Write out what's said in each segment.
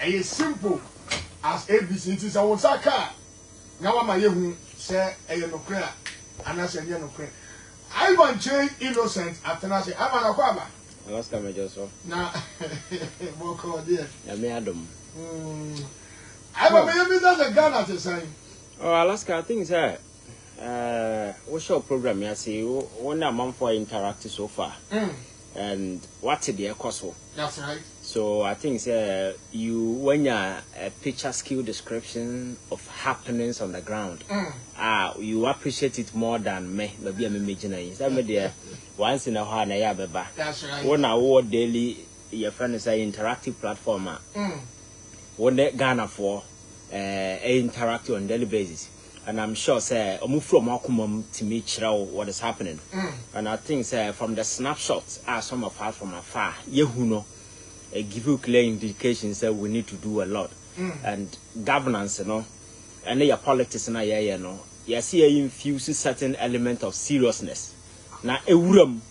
is simple as ABC. It is a Osaka. Now I'm a young say a no and I said, no crack. I want change innocent after I say, I'm an Aquaba. Alaska, me just so. Now, more called dear. I may Adam. I'm a business a gun at the same. Oh, Alaska, I think, sir. What's your program? I see 1 month for interactive so far. And what's the cost? That's right. So I think when you picture skill description of happenings on the ground, you appreciate it more than me. Maybe I'm imagining. Once in a while, that's right. When I work daily, your friend is an interactive platform. When they Ghana for interactive on daily basis. And I'm sure, say, I move from Akumum to meet what is happening. And I think, say, from the snapshots, some of us from afar, Yehuno, give you clear indications that we need to do a lot. And governance, you know, and your politics, you know, you see, you infuse certain element of seriousness. Now, a room,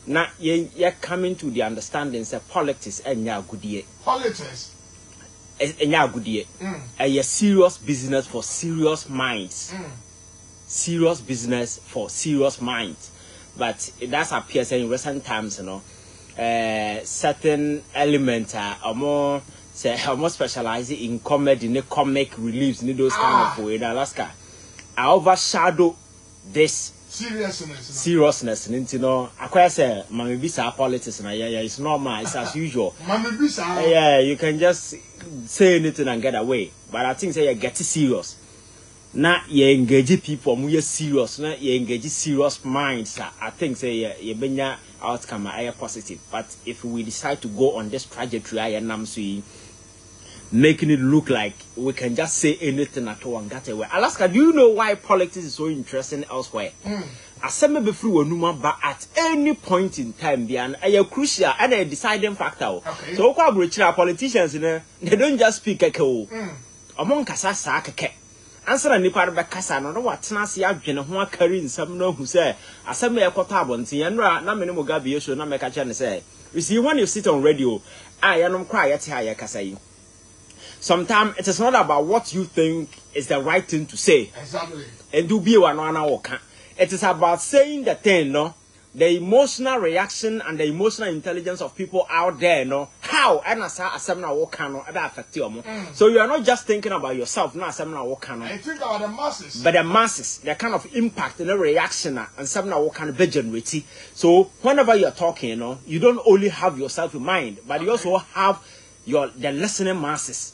now you're coming to the understanding that politics and your good year. Politics. A serious business for serious minds. Serious business for serious minds. But it does appear in recent times, you know, certain elements are more specialized in comedy, in comic reliefs, in those kind of way in Alaska. I overshadow this seriousness, you know. I say, Mami Bisa politics, it's normal, it's as usual. Mami Bisa, yeah, you can just say anything and get away. But I think say you get serious. Now you engage people, you serious. Now you engage serious minds. I think say you bring your outcome positive. But if we decide to go on this trajectory, I am making it look like we can just say anything at all and get away. Alaska, do you know why politics is so interesting elsewhere? As some before but at any point in time, they are crucial and a deciding factor. Okay. So, politicians, they don't just speak among Kasa answer a nipa be kasa no what tenase adwene ho akari nsam no hu say asem e kwotabo nti yenra na mene mo gabe yeso na meka che ne say you see when you sit on radio yanom kwa yete ha ye kasa yi. Sometimes it is not about what you think is the right thing to say. Exactly. And do be one woka. It is about saying the thing, no? The emotional reaction and the emotional intelligence of people out there, no? How and affect you. So you are not just thinking about yourself, no? I think about the masses. But the masses, the kind of impact and the reaction and something can be generated. So whenever you are talking, you know, you don't only have yourself in mind, but you also have the listening masses.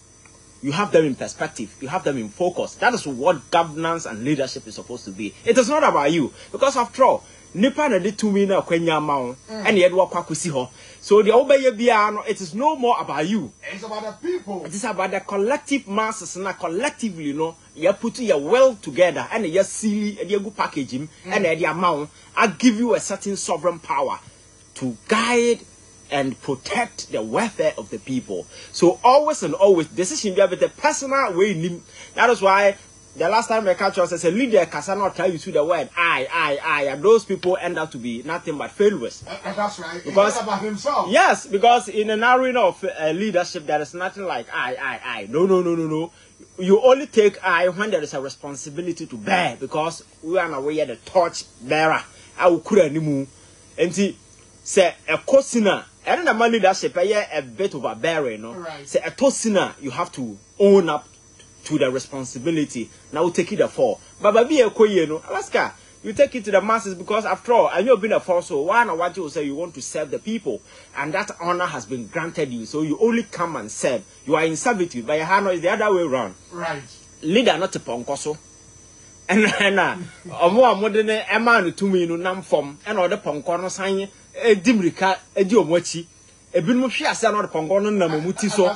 You have them in perspective. You have them in focus. That is what governance and leadership is supposed to be. It is not about you. Because after all, nipa na de tumi na kwanya ma and yet wa kwakusi ho. So the obeye bia no, it is no more about you. It's about the people. It is about the collective masses and collectively, you know, you put your well together and you see and you go package him and the amount I give you a certain sovereign power to guide and protect the welfare of the people. So always and always, decision be with the personal way. That is why the last time I catch us as a leader, cannot tell you to the word I, and those people end up to be nothing but failures. That's right. Because it's about himself. Yes, because in an arena of leadership, there is nothing like I. No. You only take I when there is a responsibility to bear, because we are now the torch bearer. I will could anymore. And see, say a cosina. And the leadership, a bit of a barrier, no? Right. Say a tosina, you have to own up to the responsibility. Now take it a fall. But be a koye, no? Alaska, you take it to the masses because after all, and you've been a force, so why not what you say you want to serve the people? And that honor has been granted you. So you only come and serve. You are in servitude, but your hand is the other way around. Right. Leader not a ponkoso. And more modern a man to me no nam form and other ponkono sign. Dimrika, Ediomochi, a Bimushia son of Pongon Namuti so.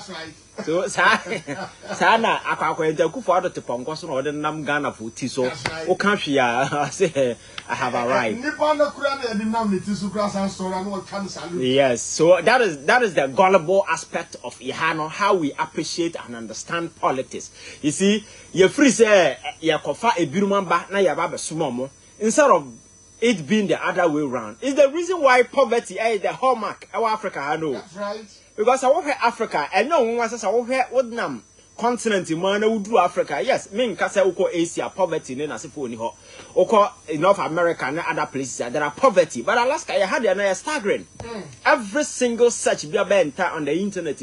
So, Sana, Akuffo Addo Bawumia or the Nam Ghana for Tiso. O country, I say, I have arrived. Yes, so that is the gullible aspect of Ihano, how we appreciate and understand politics. You see, you free say, Yakofa a Biruman back na Yababa Sumomo, instead of it being the other way around. It's the reason why poverty is the hallmark of Africa. I know. That's right. because I work Africa and no one was I work with nam continent in man would do Africa. Yes, mean Casa Oko Asia poverty in Nasifoni ho. Oko in North America and other places there are poverty. But Alaska you had a staggering. Every single search be on the internet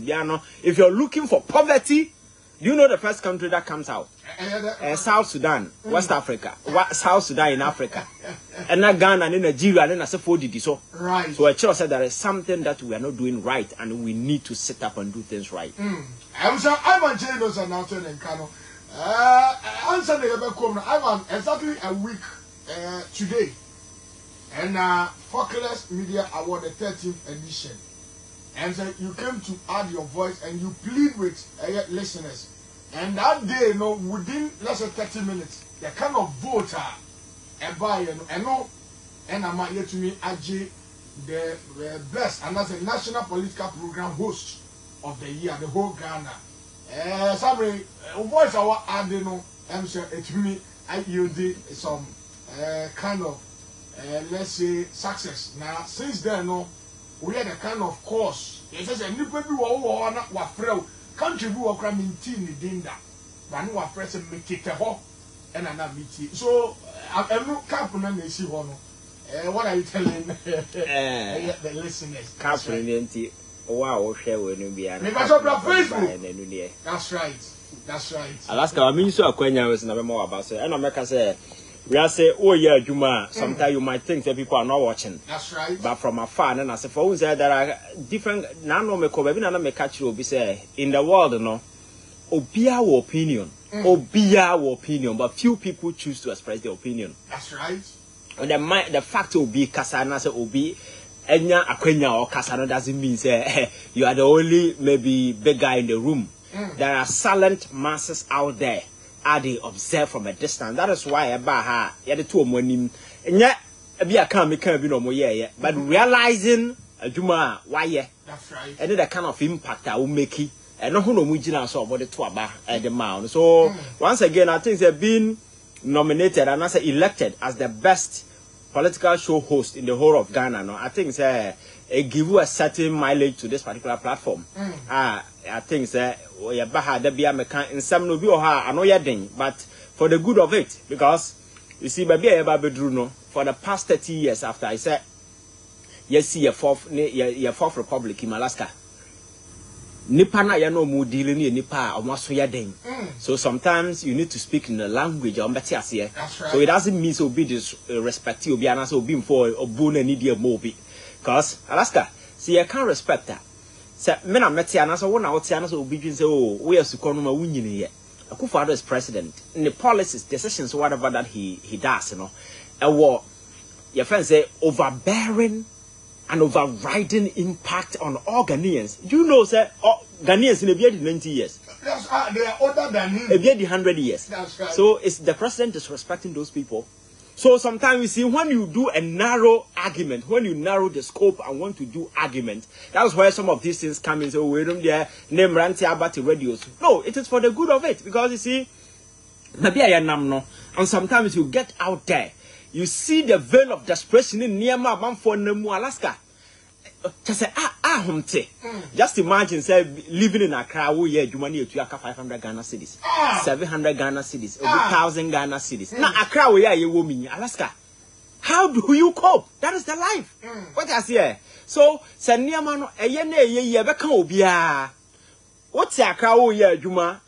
if you're looking for poverty, do you know the first country that comes out? South Sudan, West Africa, South Sudan in Africa, and not Ghana and Nigeria and so. Right. So a church said there is something that we are not doing right, and we need to sit up and do things right. I'm those announcement in Kano. Answer the I'm exactly a week today, and Focus Media Award the 13th edition. And so you came to add your voice and you plead with listeners. And that day, you know, within less than 30 minutes, the kind of voter and buy and no, and I'm here to me, AJ, the best, and that's a national political program host of the year, the whole Ghana. Somebody, voice our adding, I'm sure it me, I yield some kind of, let's say, success. Now, since then, no. We had a kind of course. It says a new baby were not frail. Country were cramming tea in the dinner. But no press and make it a hawk and another meeting. So I'm not capping they see one. What are you telling the listeners? Capping wow, share when you be an Facebook. That's right. That's right. Alaska, I mean, so a question was never more about it. And America say, we are say, oh yeah, Juma. Sometimes you might think that people are not watching. That's right. But from afar, and I say, for there are different. Now, no, me catch you. Be say in the world, no, obia opinion, obia opinion, but few people choose to express their opinion. That's right. And the fact will be kasana say obi, enya akwenya or kasana doesn't mean say you are the only maybe big guy in the room. There are silent masses out there. Are they observe from a distance? That is why Baha ya the two money and yet be a can be no more but realizing a Juma why that's right. And the kind of impact I will make it and no who no so about the twaba at the mound. So once again I think they've been nominated and as elected as the best political show host in the whole of Ghana. No, I think it give you a certain mileage to this particular platform. I think we Baha the be in some no be or I know thing, but for the good of it, because you see, baby, no, for the past 30 years after I said, yes, see your fourth republic in Alaska. Nipa na ya no mu dealing ni nipa omaso ya den. So sometimes you need to speak in the language or better as here. So it doesn't mean so be disrespect you be an so be for obu na need more be. Cause Alaska, see you can't respect that. Say men are met and so one out and so be say oh we are sukonuma winning here. Akuffo Addo is president. In the policies, decisions, whatever that he does, you know. And what your friends say overbearing and overriding impact on all Ghanaians. You know, sir, Ghanaians in the 90 years. That's, they are older than him. The 100 years. That's right. So it's the president disrespecting those people. So sometimes you see when you do a narrow argument, when you narrow the scope and want to do argument, that's where some of these things come in. So we don't name ranty about the radios. No, it is for the good of it because you see, maybe I am no, and sometimes you get out there. You see the veil of desperation in Niama Bamfo Nemu, Alaska. Just say, just imagine, say, living in Accra, we have money to 500 Ghana cities, 700 Ghana cities, 1,000 Ghana cities. Now, Accra, we are a woman, Alaska. How do you cope? That is the life. What I say? So, Saniamano, a yene, Obia. What's Accra, we are Juma?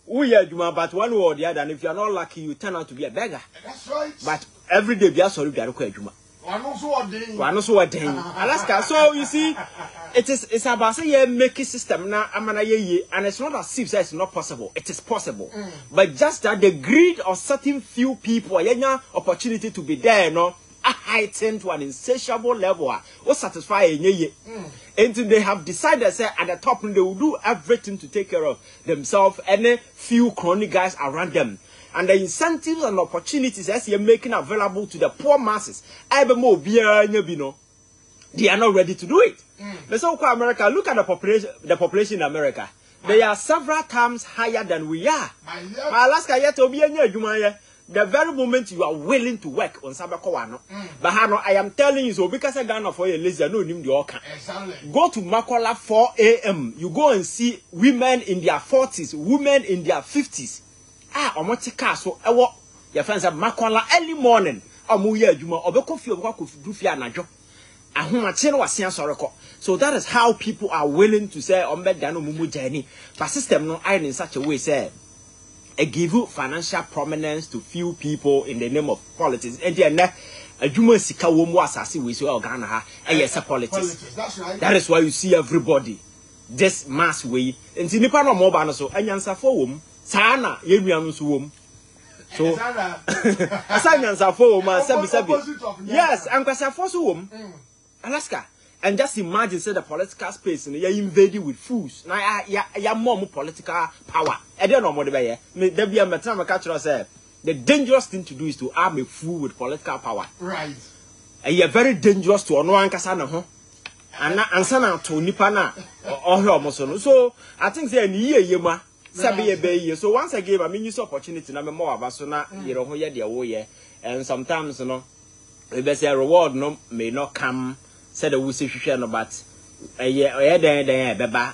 We are Juma, but one or the other, and if you are not lucky, you turn out to be a beggar. That's right. But every day, we are sorry, we are Juma. One also a day. Alaska. So you see, it's about say make a system now. And it's not as if it's not possible. It is possible, but just that the greed of certain few people, opportunity to be there, no, are heightened to an insatiable level. What satisfy and they have decided say at the top they will do everything to take care of themselves and a few chronic guys around them. And the incentives and opportunities as you're making available to the poor masses, they are not ready to do it. Let's talk about America. Look at the population in America. They are several times higher than we are. Alaska yet to be a the very moment you are willing to work on Sabakowano. But I am telling you, so because I Ghana for your lazy, no name the Oka. Go to Makola 4 a.m. You go and see women in their 40s, women in their 50s. Omotika, so your friends have Makola early morning. Amuya Juma, Obekofi, Dufia Najo. So that is how people are willing to say, Mumu Jenny. But system no iron in such a way, say, give you financial prominence to few people in the name of politics. And then a Juma Sika Womu Assassin with your Ghana, and yes, politics. That's right. That is why you see everybody this mass way. And Tinipano Mobano, so, and Yansa for Sana, Yemianus. So, Assignments are for yes, and Kwasa Alaska. And just imagine, say, the political space, and you're invading with fools. Now, you're more political power. I don't know what they are. There be a matter catcher say the dangerous thing to do is to arm a fool with political power. Right. And you're very dangerous to Ono Ankasana, huh? And Sana to Nipana or Homoson. So, I think they're near Yema. So once I gave a mini opportunity, I'm more of us, so now you know, yeah, and sometimes, you know, they say a reward no may not come. Said the Wusi but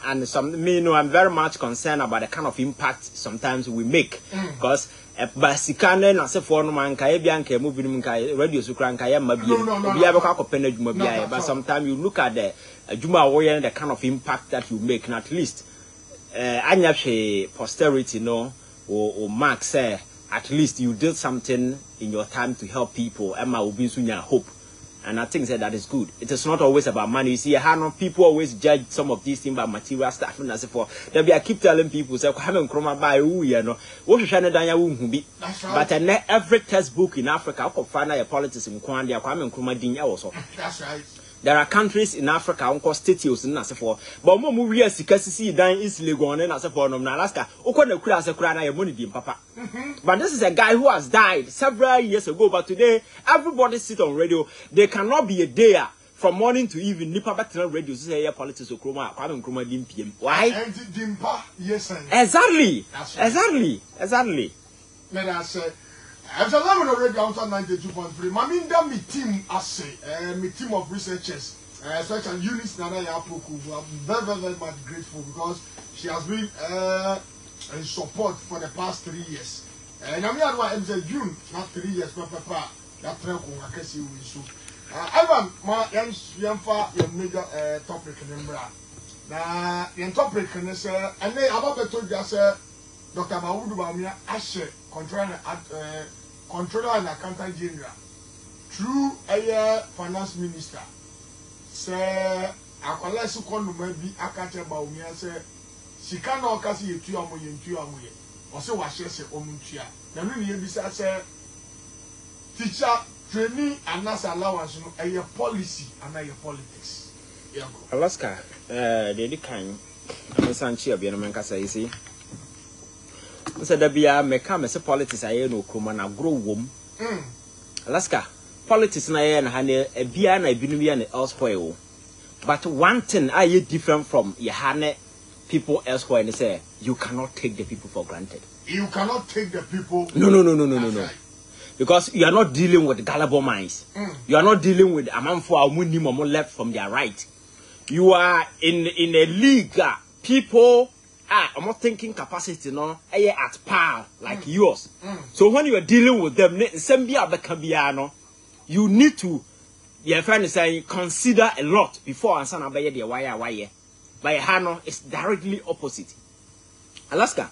and some me know I'm very much concerned about the kind of impact sometimes we make because basikane na se for no man kai bia nka movie nka radio so kran kai ma bia bia be kwa kopena djuma bia but sometimes you look at the djuma wo the kind of impact that you make and at least anya hwe posterity no or mark say at least you did something in your time to help people Emma will be sunya hope. And I think that is good. It is not always about money. You see, how people always judge some of these things by material stuff and as for. I keep telling people, say, "Come and buy you know, what should I do? But every textbook in Africa, I could find a politics in Kwandia, Kwame also. That's right. There are countries in Africa, uncle states and as for. But more movie as see dying easily going and as for Alaska. Okona Kura as a cry money, papa. But this is a guy who has died several years ago. But today, everybody sit on radio. There cannot be a day from morning to evening. Nipa back radio say politics of Kroma, Kwame Nkrumah DM. Why? Yes, exactly. Right. Exactly. Let us say. As a level already outside 92.3, Maminda me team as me team of researchers, such as Eunice Nana Yapoku, who are very much grateful because she has been in support for the past 3 years. And I'm here to say June, not 3 years, Papa, that trail I can see with you. Ivan, my young major topic in Embra. Now, the topic and say, and they about to told you, sir, Dr. Akuffo Addo Bawumia, Ashe, Controller and Accountant General, through a finance minister, say, Akwalesu Kono maybe Akuffo Addo Bawumia say, she cannot cast you to Amoye, or so was she say, Omuntia. The really say, teacher, trainee, and that's allowance, a policy and a politics. Alaska, the kind, I'm a Sanchi of Yanamanka, you see. So there be a meka me politics aye no kroma na grow wom Alaska politics na aye na hane e bia na ebinu bia na elsewhere but one thing aye different from ye hane people elsewhere and say you cannot take the people for granted. You cannot take the people. No. Right. Because you are not dealing with gullible minds. You are not dealing with amanfo amunim omo left from their right. You are in a league people I'm not thinking capacity no at par like yours. So when you are dealing with them, you need to your friend is saying consider a lot before answer na the wire. By Hano is directly opposite. Alaska,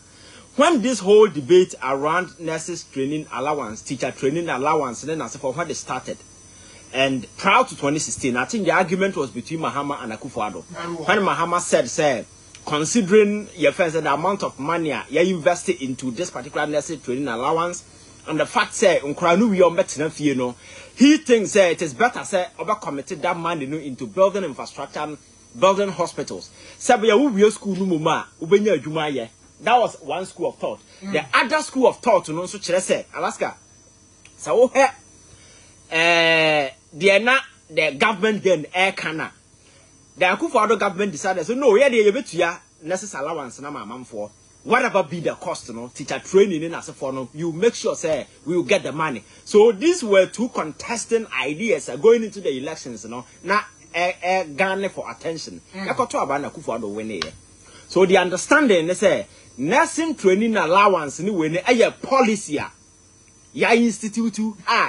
when this whole debate around nurses training allowance, teacher training allowance, and then as for when they started, and prior to 2016, I think the argument was between Mahama and Akuffo Addo. When Mahama said, considering your friends the amount of money you invested into this particular nursery training allowance and the fact say he thinks it is better say over committed that money into building infrastructure, building hospitals. That was one school of thought. The other school of thought so say Alaska. So the government then air canna. The Akuffo Addo government decided, so no, yeah, they betuya necessary allowance na mamam for whatever be the cost, teacher training in as a form, you make sure say we will get the money. So these were two contesting ideas going into the elections, now garner for attention. Akuffo Addo win. So the understanding is say nursing training allowance ni win a policy ya institute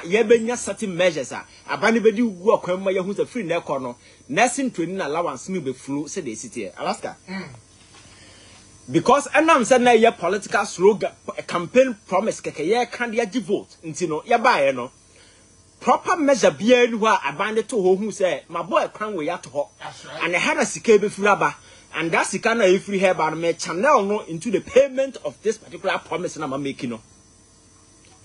ya benya certain measures abani bedi gu akwamma ya hu se free na ekono nursing training allowance ni be flow say they sit here Alaska. Because anam said na your political slogan campaign promise keke ye kan dia gi vote ntino ya baaye no proper measure bia ni ho abande to ho hu say my boy kwan we ya to ho and I had a sika be fraba and that sika na e free here ba me channel no into the payment of this particular promise na ma making no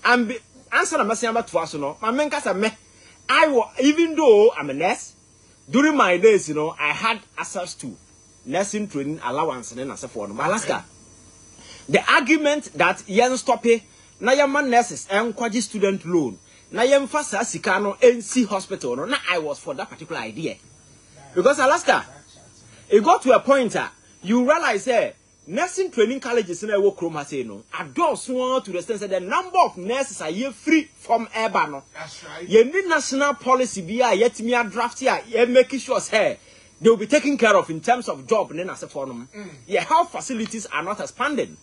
and answer na masia ba to aso no ma men kasa me even though I'm a nurse during my days I had access to nursing training allowance and as for Alaska. The argument that yen stop na yaman nurses and kwaji student loan na yen fasa sikano NC hospital no na I was for that particular idea. Because Alaska, it got to a point you realize nursing training colleges in a work room has adults want to the sense that the number of nurses are here free from urban. That's right. You need national policy be yet me a draft here, making sure say they will be taken care of in terms of job and then as a forum. Yeah, health facilities are not expanding.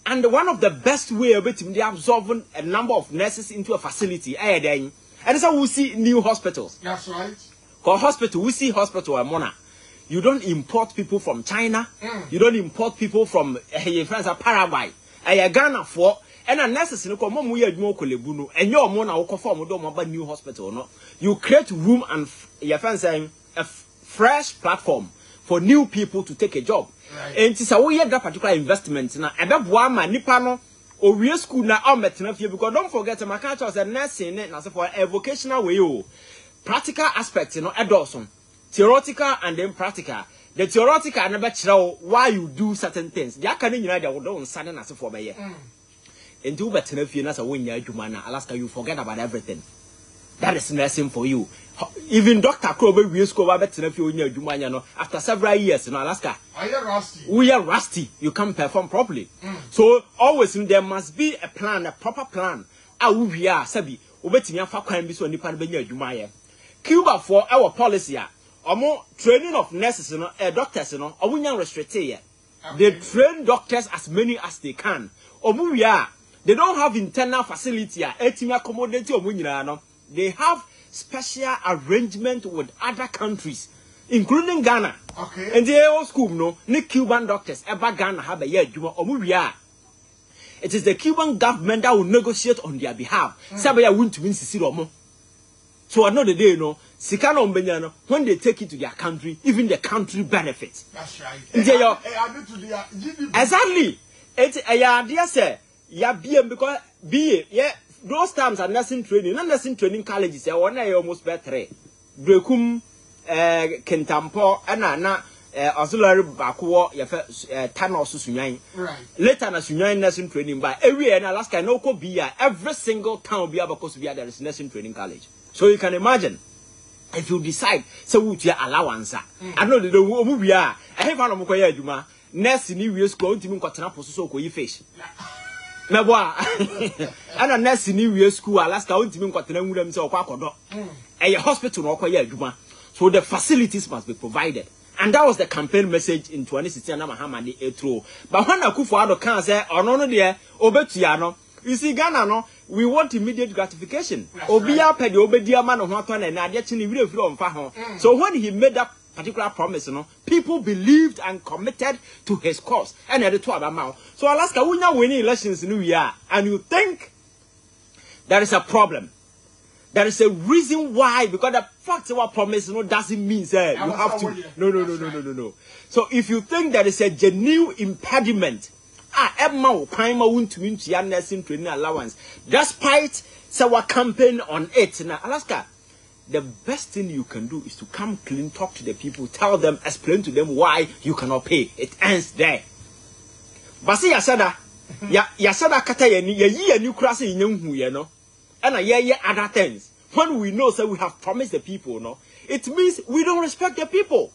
And one of the best way of it they absorbing a number of nurses into a facility. And so we see new hospitals. That's right. For hospital, we see hospital and Mona. You don't import people from China. You don't import people from France or Paraguay. Ghana for and a necessary and your mona form new hospital. No, you create room and your friends saying a fresh platform for new people to take a job. Right. And it's a way that particular investment now. And that one man nipano or real school now because don't forget my culture as a nursing and for a vocational way. Practical aspects, adults. Theoretical and then practical. The theoretical never show why you do certain things. Ya can you know that don't sudden as for me. And do better if you're not a winner, Alaska, you forget about everything. That is nursing for you. Even Dr. Krobe will score better if you're Jumana after several years in Alaska. Are you rusty? We are rusty. You can't perform properly. So always there must be a plan, a proper plan. We are Sabi, Ubetia Fakwan Biso Nipan Benya Jumaya. Cuba for our policy. Training of nurses, doctors, or restricted yet. They train doctors as many as they can. They don't have internal facility. They have special arrangement with other countries, including Ghana. Okay. And they all school no Cuban doctors ever Ghana have a year. It is the Cuban government that will negotiate on their behalf. Sabaya win to win Sisiromo. So another day, Sikano Benyano, when they take it to their country, even the country benefits. That's right. Exactly. It's a idea, sir. Yeah, because those terms are nursing training, not nursing training colleges. I want to almost better. Brekum, Kentampo, and auxiliary Bakuo, Tano Susunyan. Right. Later, Susunyan nursing training by every year in Alaska, no could be every single town be able to be there is nursing training college. So you can imagine if you decide, so what your allowance. I know the movie are. I have found a Mokoya Juma, nurse in New Year's going to mean Cotanapo so you fish. Naboa and a nurse in New Year's school, Alaska, won't mean Cotanam so Quacodo. A hospital or Koya Juma. So the facilities must be provided. And that was the campaign message in 2016. Mahamadi Etro. But when Akuffo Addo can say, or no, dear, Obetiano, you see, Ghana, no. We want immediate gratification. Obia pedi obedia man on one and actually really from Fahon. So when he made that particular promise, people believed and committed to his cause and at the 12 amount. So Alaska, we now winning elections in New Year, and you think there is a problem. There is a reason why, because the fact of our promise doesn't mean that you have to. No. So if you think there is a genuine impediment, Emma Prima won't win to nursing training allowance. Despite our campaign on it in Alaska, the best thing you can do is to come clean, talk to the people, tell them, explain to them why you cannot pay. It ends there. Basi Yasada, Yasada Katayani, ye new class in young and other things. When we know that we have promised the people, it means we don't respect the people.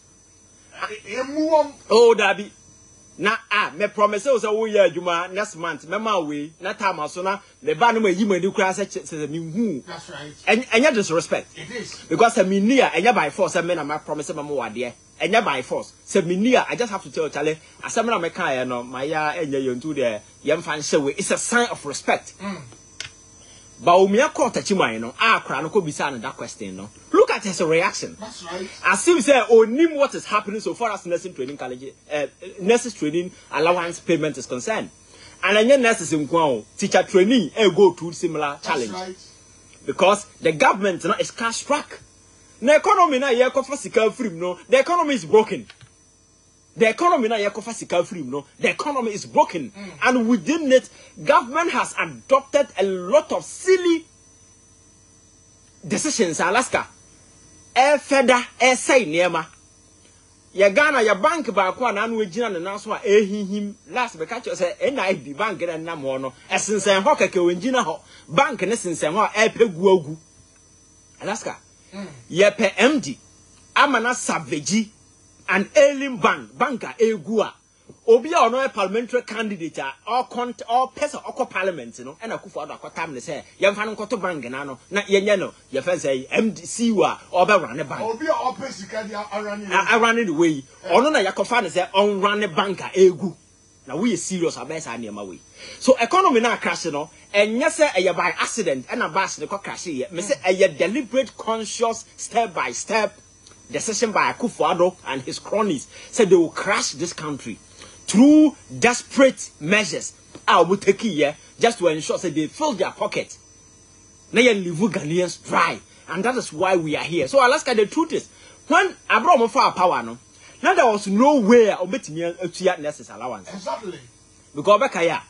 Oh, Dabi. na me promise you say we year adwuma next month me ma we na time aso na le ba no ma yi mani kura say me hu. That's right. Enya disrespect. It is. Because me near enya by force me na ma promise me mo wade. Enya by force. Say me near I just have to tell Charlie asem na me kan no my ya enya yontu de yem fan say we it's a sign of respect. Bawumia court achiman no akra no ko bisa no that question no. Look at his reaction. That's right. As if say onim what is happening so far as nursing training college nurses training allowance payment is concerned. And anya nurses nko teacher trainee go through similar challenge. That's right. Because the government no is cash strapped. The economy na ye kofa sika free no. The economy is broken. The economy na ye kofa sika free no. The economy is broken. And within it, government has adopted a lot of silly decisions. Alaska, feda, say niema. Ya Ghana, ya bank ba kwa na anu ejina na naso a ehihim last be catch say NIB bank na na mo no esensen ho keke wenjina ho bank ne sensen ho epegu agu Alaska ye pe MD amana savage and alien banker egu a obi a ono parliamentary candidate or person or parliament no and Akuffo Addo akotam ne say ye mfa no nkoto bank na no na yenye no ye fe say MDC wa obe run bank obi a opesika dia arane the way ono na yakofa ne say on run banker egu na we serious abesa na we so economy na crash no enye say eye by accident and a bus ne ko crash ye me say eye deliberate conscious step by step decision by Akuffo Addo and his cronies said they will crash this country through desperate measures will take here just to ensure that they fill their pocket. Now you leave Ghanaians dry, and that is why we are here. So Alaska, the truth is, when Abraham for our power, no, now there was nowhere to nurses allowance. Exactly. Because Bekaya,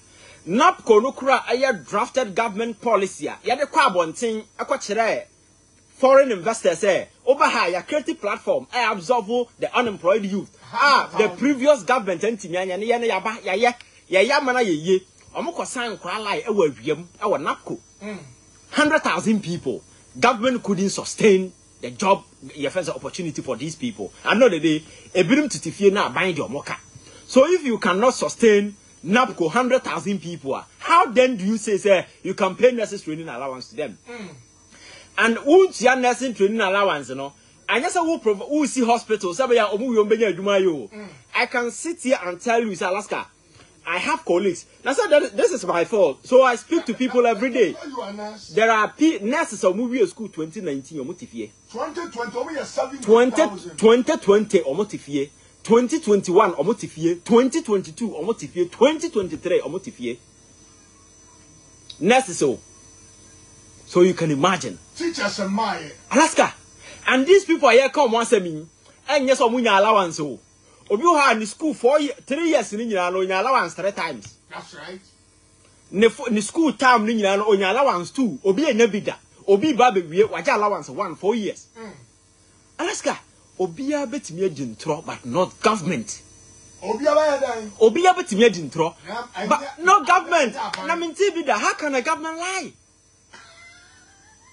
NAPCO no kura aya drafted government policy. Ya de kwa bonting akwachire foreign investors say over here ya creative platform I absorb the unemployed youth. The previous government ntimianya ne ye ne yaba ya mana ye omko san kwa lai e wa wiem e wa NAPCO 100,000 people. Government couldn't sustain the job first opportunity for these people. Another day e birim titifie na bind your moka. So if you cannot sustain NAPCO 100,000 people, how then do you say you can pay nurses training allowance to them? And who's your nursing training allowance, you know? And yes, who see hospitals. I can sit here and tell you, Alaska, I have colleagues. That's that this is my fault. So I speak to people every day. There are nurses of movie school 2019 or motifie. 2020 or motifie. 2021 or motifie. 2022 or motifie. 2023 or motifie. Nurses so you can imagine. Teachers and my Alaska. And these people here come once a me. And yes, omunya allowance. Obi ha in school 3 years in onya allowance 3 times. That's right. Ne school time ni nyina onya allowance 2. Obi enabida. Obi ba be wie waja allowance 4 years. Alaska. Obi a betimi agintro but not government. Obi a dan. Obi a betimi agintro. But no government. Na minti bi da how can a government lie?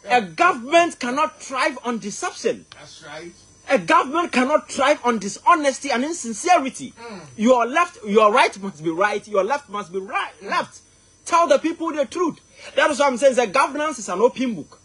A government cannot thrive on deception. That's right. A government cannot thrive on dishonesty and insincerity. Your right must be right. Your left must be right. Left. Tell the people the truth. That is what I'm saying. The governance is an open book.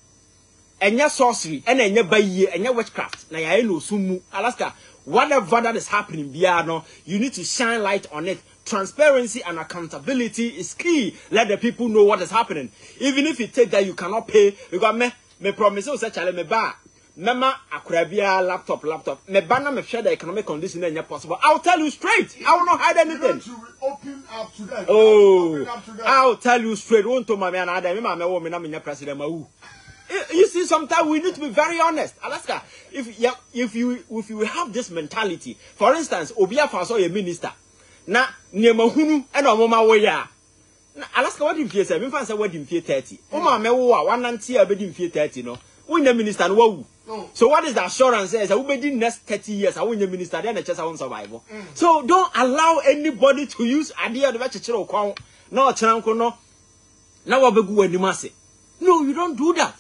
And your sorcery, and your baye, and your witchcraft. Now you know sumu. Alaska, whatever that is happening, Biano, you need to shine light on it. Transparency and accountability is key. Let the people know what is happening. Even if you take that you cannot pay, because me promise you such a me ba. Mema akurabia laptop. Me bana me share the economic condition and possible. I'll tell you straight. I will not hide anything. You open up to them. Oh, I'll tell you straight. Won't to my man Adam, my woman, I'm in president. You see, sometimes we need to be very honest. Alaska, if you have this mentality, for instance, Obia Faso a minister. Na niemahunu e na omoma wo ya na Alaska what in fear say me fan say what in fear 30 o ma me wo a 190 a be in fear 30 no we na minister no wu so what is the assurance say we be next 30 years I won minister then the chance I won survive so don't allow anybody to use idea the chechire okwan na o chiranko no na wo begu anim ase no you don't do that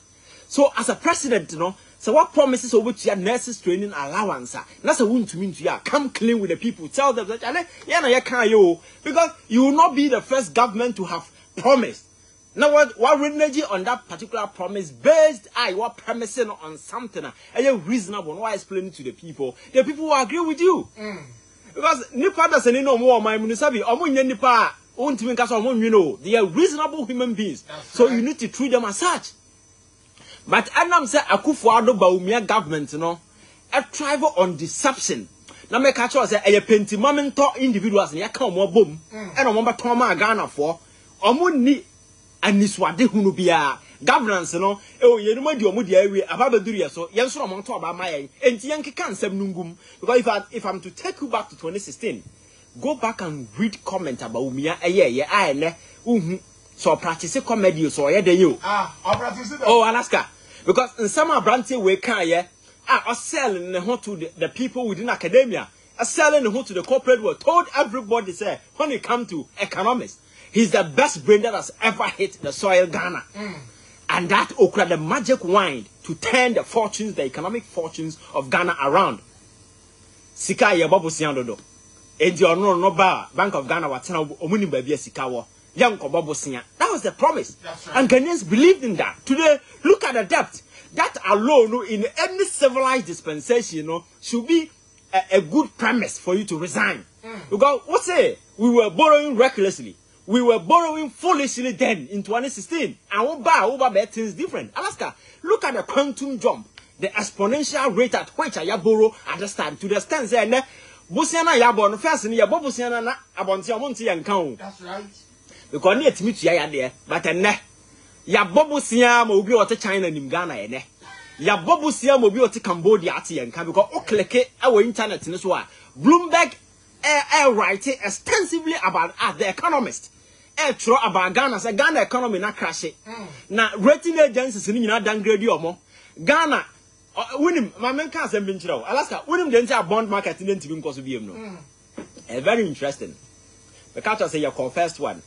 so as a president no So what promises over to your nurses training allowance? That's a wound to mean to you. Come clean with the people. Tell them that you can't you, because you will not be the first government to have promised. Now what energy on that particular promise based what promising on something and you reasonable. Why explaining to the people will agree with you. Because nipa doesn't know more my munisabi or nipa won't even cast on you know they are reasonable human beings. So you need to treat them as such. But Adam said Akuffo Addo Bawumia government, a thrive on deception. Now make catch us a penti moment individuals and ya come more boom and on number Toma Ghana for Omuni and Niswade Hunubia governance, oh, you know, Mudi area about the Duria, so yes, I'm on top about my and Yankee can sem nungum. Because if I'm to take you back to 2016, go back and read comment about Umia a year, I so practice comedy so yeah, you practice it. Oh, Alaska. Because in some branches we can are selling the to the people within academia, are selling the to the corporate world. Told everybody say when it comes to economics, he's the best brain that has ever hit the soil Ghana. And that okra the magic wine to turn the fortunes, the economic fortunes of Ghana around. Sika ye babu siandodo. Enti ono no ba Bank of Ghana watena omuni baby sika that was the promise. Right. And Ghanaians believed in that. Today, look at the debt. That alone, in any civilized dispensation, should be a good premise for you to resign. Because what say? We were borrowing recklessly. We were borrowing foolishly then in 2016. And over things different. Alaska, look at the quantum jump. The exponential rate at which I borrow at this time. To the extent that Busiana Yabon first in Yabobusiana na Abonti Amonti and Count. That's right. Because near to meet ya there, but a ne ya bobusia mobi or China in Ghana ene ya bobusia mobi or Cambodia and can because okleke our internet in this one. Bloomberg writing extensively about the economist. True about Ghana, say Ghana economy not crashing. Now rating agencies in downgrade you more. Ghana winning my man can't send Alaska winning the entire bond market in the because of you. Very interesting. Because I say your first one.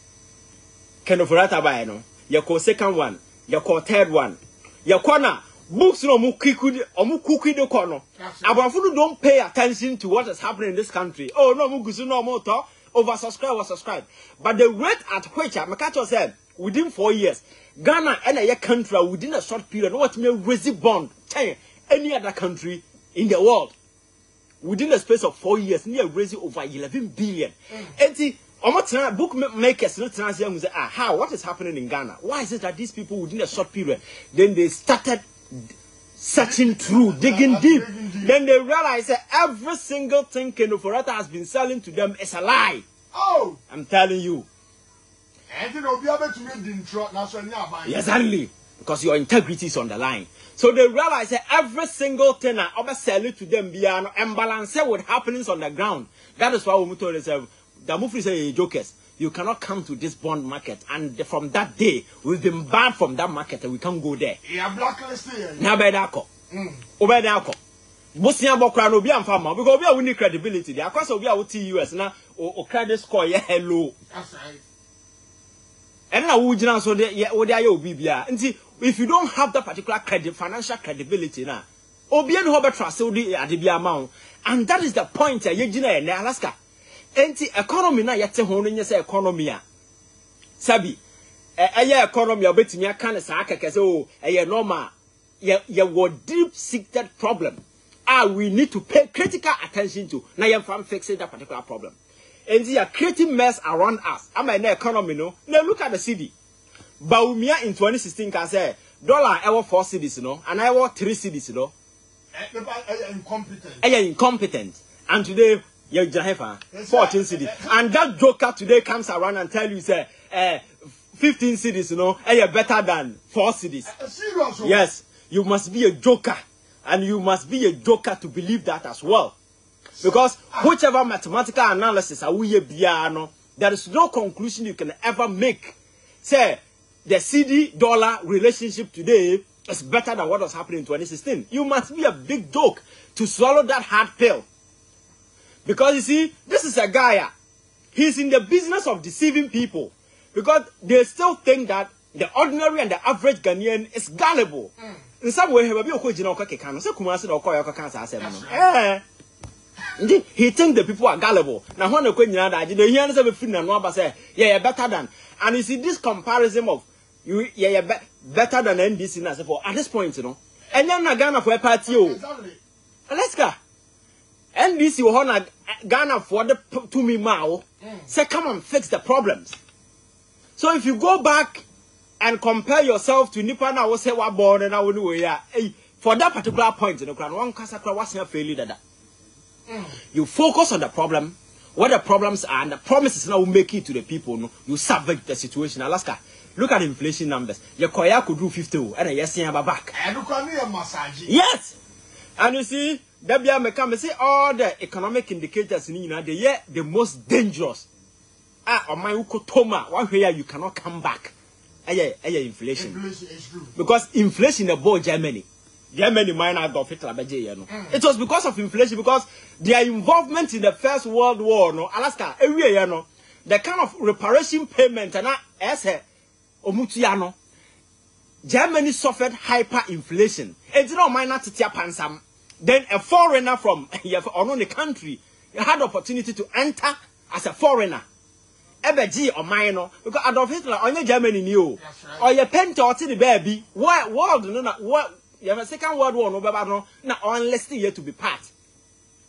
Kenofurata by no, your second one, your third one, your corner books no mukuki do corner. Abafudu don't pay attention to what is happening in this country. Oh no, mugusu no motor, oversubscribe. But the rate at which Makacho said within 4 years, Ghana and a country within a short period, what may raise bond any other country in the world within the space of 4 years, near raising over 11 billion. Bookmakers say, how? What is happening in Ghana? Why is it that these people within a short period, then they started searching through, digging deep. Then they realized that every single thing Kenoforata has been selling to them is a lie. Oh! I'm telling you. Exactly. Because your integrity is on the line. So they realize that every single thing I sell it to them beyond and balance with happenings on the ground. That is why we told ourselves, the movie say jokers, you cannot come to this bond market, and from that day we've been banned from that market and we can't go there. Yeah, blacklisted. Now by that obey that Bosnia Bokra no be amfama because we are winning credibility. The across we are with US now or credit score hello. That's right. And now we so there if you don't have that particular financial credibility now, Obian Hobert trust amount, and that is the point in Alaska. Enti economy na yete ho no nyese economy sabi economy obetimi aka ne sa akeke o normal ye deep seated problem we need to pay critical attention to na ye fam fixing that particular problem. Enti ya creating mess around us ama na economy no. Now look at the cedi Bawumia in 2016 can say dollar ever 4 cedis no and I want 3 cedis no incompetent and today 14 cities. And that joker today comes around and tell you say 15 cities, better than 4 cities. Yes, you must be a joker, and you must be a joker to believe that as well. Because whichever mathematical analysis there is no conclusion you can ever make. Say the CD dollar relationship today is better than what was happening in 2016. You must be a big joke to swallow that hard pill. Because you see, this is a guy, he's in the business of deceiving people. Because they still think that the ordinary and the average Ghanaian is gullible. in some way, have a bit of Kano, so Kumasi or Koya cancer. He think the people are gullible. Now, when the Queen Yada, you hear a friend and Waba say, yeah, better than. And you see this comparison of you, yeah, better than NDC as for at this point, you know. And then Ghana for a party. Let's go. NDC will honor Ghana for the to me Mao. Say, come and fix the problems. So if you go back and compare yourself to Nippon, I will say, what born and I will know, yeah, for that particular point, you know, one Casacra was not failure that. You focus on the problem, what the problems are, and the promises now will make it to the people. No, you salvage the situation. Alaska, look at inflation numbers. Your Koya could do 50, and yes, back. Yes, and you see, Debia may come and say all the economic indicators in the most dangerous. On my ukotoma, one way you cannot come back. Inflation. Inflation is true. Because inflation aboard Germany. Germany minor Adolf Hitler, it was because of inflation, because their involvement in the First World War, no, Alaska, every year, no, the kind of reparation payment and as a Omutiano, Germany suffered hyperinflation. It's not minor to Pansam. Then a foreigner from the country had opportunity to enter as a foreigner. G or minor, because Adolf Hitler on Germany knew, or your pen to the baby, world, what. You have a Second World War, no, no, now unless the year to be part.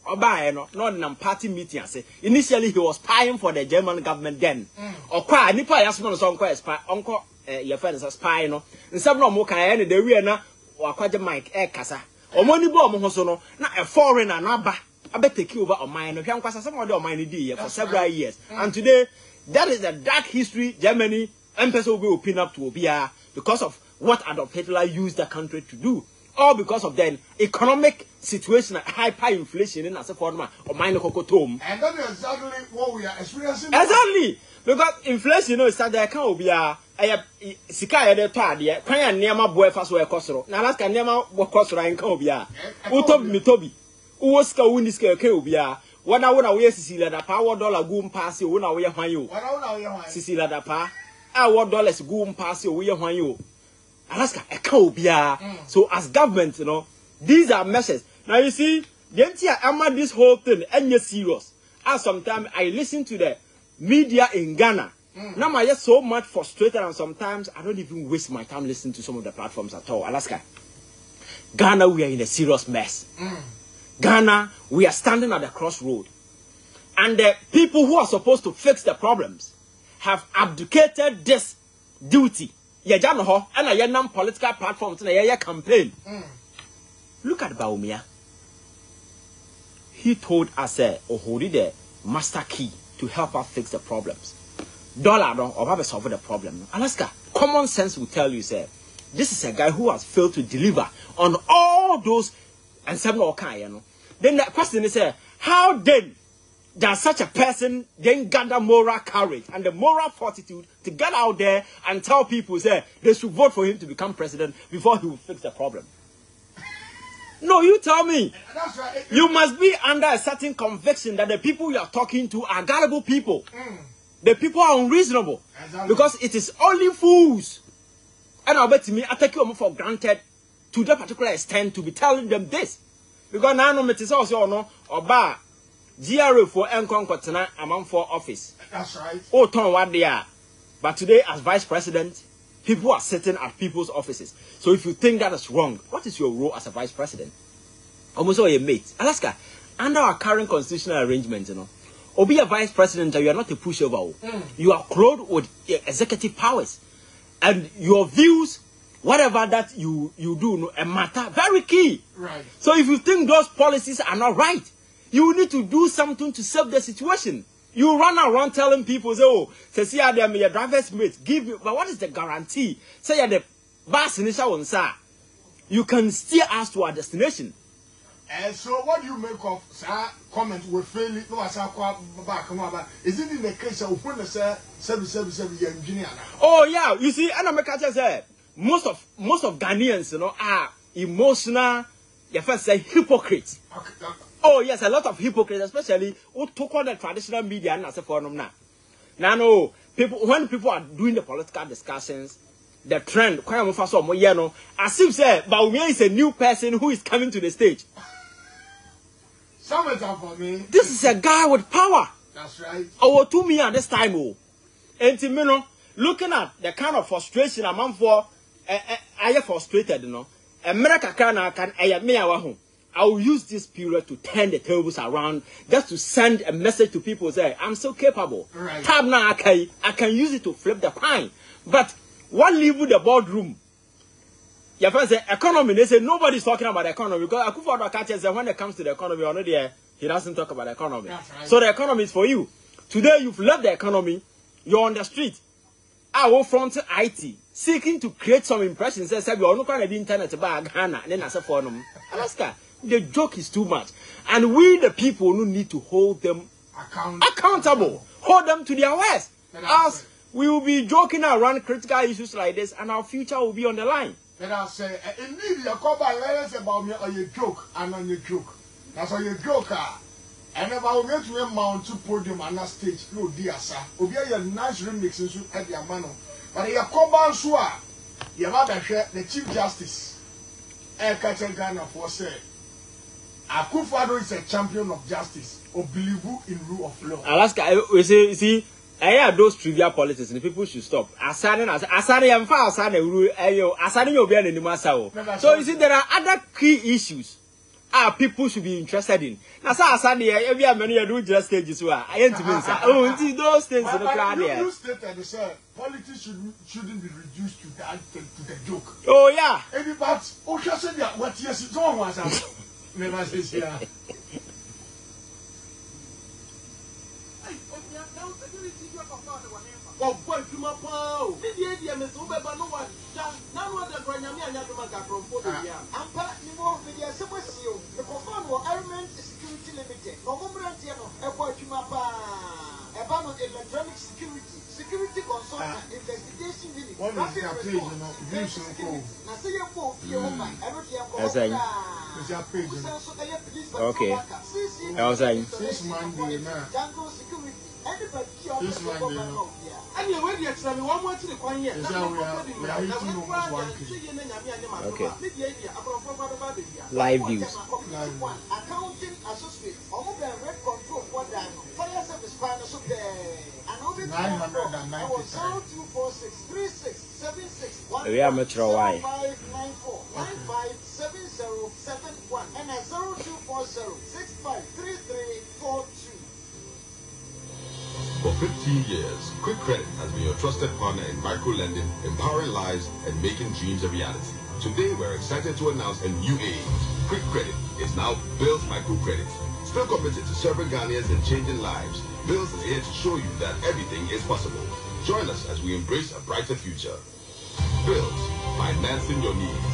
Or by not in party meeting. Initially, he was spying for the German government then. Or quite Nipa Yasman song quite spy, uncle, your friend is a spy, no, and some no more can the arena or quite a mic air casa. Or money bomb, Hosono, not a foreigner, naba. I bet take you over on mine, of young Casa, some of mine idea for several years. And today, that is a dark history, Germany, Empress will be pin up to Obia because of what Adolf Hitler used the country to do, all because of the economic situation, hyperinflation in as a form of minor cocotum. And that is exactly what we are experiencing. Exactly, because inflation, you know, is that there can't be a Sika de Tadia, Kaya Nema Boefas were Cosro, Nalaska Nema Bocosra and Cobia, Utob Mitobi, Uoska Windiska Cobia, 1 hour away, Cecilia, the power dollar goom pass you, 1 hour when you, Cecilia, the pa, our dollars goom pass you, when you. Alaska, a cobia. So as government, you know, these are measures. Now you see, the entire am this whole thing and you're serious. As sometimes I listen to the media in Ghana. Now I get so much frustrated, and sometimes I don't even waste my time listening to some of the platforms at all. Alaska, Ghana, we are in a serious mess. Ghana, we are standing at the crossroad, and the people who are supposed to fix the problems have abdicated this duty. Yajano and a young political platforms in a campaign. Look at Bawumia. He told us the master key to help us fix the problems. Dollar or have solve the problem. Alaska, common sense will tell you, sir, this is a guy who has failed to deliver on all those and some more kind, you know. Then the question is, how then does such a person then gather moral courage and the moral fortitude to get out there and tell people, say, they should vote for him to become president before he will fix the problem? No, you tell me. That's right. You must be under a certain conviction that the people you are talking to are gullible people. The people are unreasonable. Exactly. Because it is only fools. And I'll bet me, I take you for granted to that particular extent to be telling them this. Because now, no, it is also no, or bar. GRA for Nkwankotena among for office. That's right. Oh, Tom, what they are. But today, as vice president, people are sitting at people's offices. So if you think that is wrong, what is your role as a vice president? Almost all your mates. Alaska, under our current constitutional arrangement, you know, or be a vice president, you are not a pushover. You are clothed with executive powers. And your views, whatever that you do, matter. Very key. Right. So if you think those policies are not right, you need to do something to save the situation. You run around telling people, say, oh, say, them your driver's mate, give you, but what is the guarantee? Say, you're the bus initial one, sir. You can steer us to our destination. So, what do you make of sir comment with failing? No, is it in the case of when the sir 777 engineer? Oh, yeah, you see, and I'm a catcher, say, most of Ghanaians, you know, are emotional, you first say hypocrites. Okay. Oh yes, a lot of hypocrites, especially who took on the traditional media and as a forum now. Now, no, when people are doing the political discussions, the trend. Quite a fast one, you know. As if say, Bawumia is a new person who is coming to the stage. Summertime for me. This is a guy with power. That's right. Our 2 million this time, oh. And you know, looking at the kind of frustration I'm for, I frustrated, you know. America can me home. I will use this period to turn the tables around, just to send a message to people say I'm so capable. Right. Tab now I can use it to flip the coin. But what leave the boardroom? Your friends say economy. They say nobody's talking about the economy because Akuffo Addo Bawumia says when it comes to the economy, already he doesn't talk about the economy. Right. So the economy is for you. Today you've left the economy. You're on the street. I will front IT, seeking to create some impressions. Say, "You're not going to the internet about Ghana." Then I say for them, Alaska. The joke is too much, and we the people who need to hold them accountable, hold them to their words. As we will be joking around critical issues like this, and our future will be on the line. Then I say, indeed, your cover letters about me or your joke, and on your joke. That's how you joke. And about me to mount to podium on that stage, no dear sir. Obi a nice remix at your man. But your cover so your mother share the Chief Justice. Catching Ghana for say. Akuffo Addo is a champion of justice or believe in rule of law. Alaska, you see, I have those trivial politics and the people should stop. Asani am far asani rule asani you be an animal. So you see, there are other key issues people should be interested in. Now, asani every many do just stages where I ain't to answer. Oh, those things in the crowd there. You stated they say politics shouldn't be reduced to the joke. Oh yeah. Everybody, just say that what yes, someone was. Never says here. Oh, boy, to my pow. The idea is over by no one. Now, what the Granyami and Yamaka from Podia. I'm partly more with the Assembly. The perform or Ironman Security Limited. No more a boy to my pow. A ban of electronic security consultant, investigation unit. What is your page? Now, say your phone, okay. I was saying. This Monday, this Monday, and you're ready to tell me one more to the coin yet. Okay. Live views. Accounting associate, red control for them. Fire service finance up there. And 990. We are Metro Y. 957071 and 0240653342. For 15 years, Quick Credit has been your trusted partner in micro-lending, empowering lives and making dreams a reality. Today, we're excited to announce a new age. Quick Credit is now Build Microcredit. Still committed to serving Ghanaians and changing lives, Build is here to show you that everything is possible. Join us as we embrace a brighter future. Build, financing your needs.